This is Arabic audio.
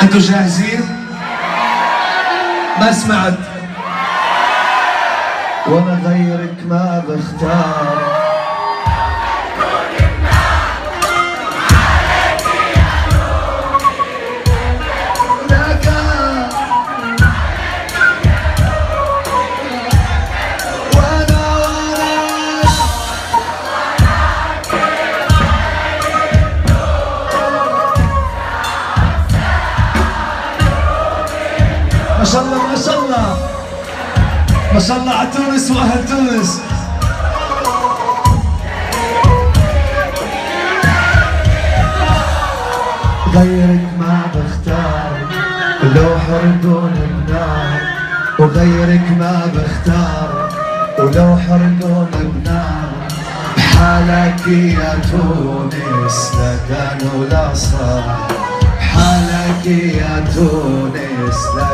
انتوا جاهزين؟ ما سمعت. وانا غيرك ما بختار. ما شاء الله ما شاء الله ما شاء الله على تونس واهل تونس. غيرك ما بختار ولو حرقون بنار، وغيرك ما بختار ولو حرقون بنار. بحالك يا تونس لا كان ولا صار، بحالك يا تونس لا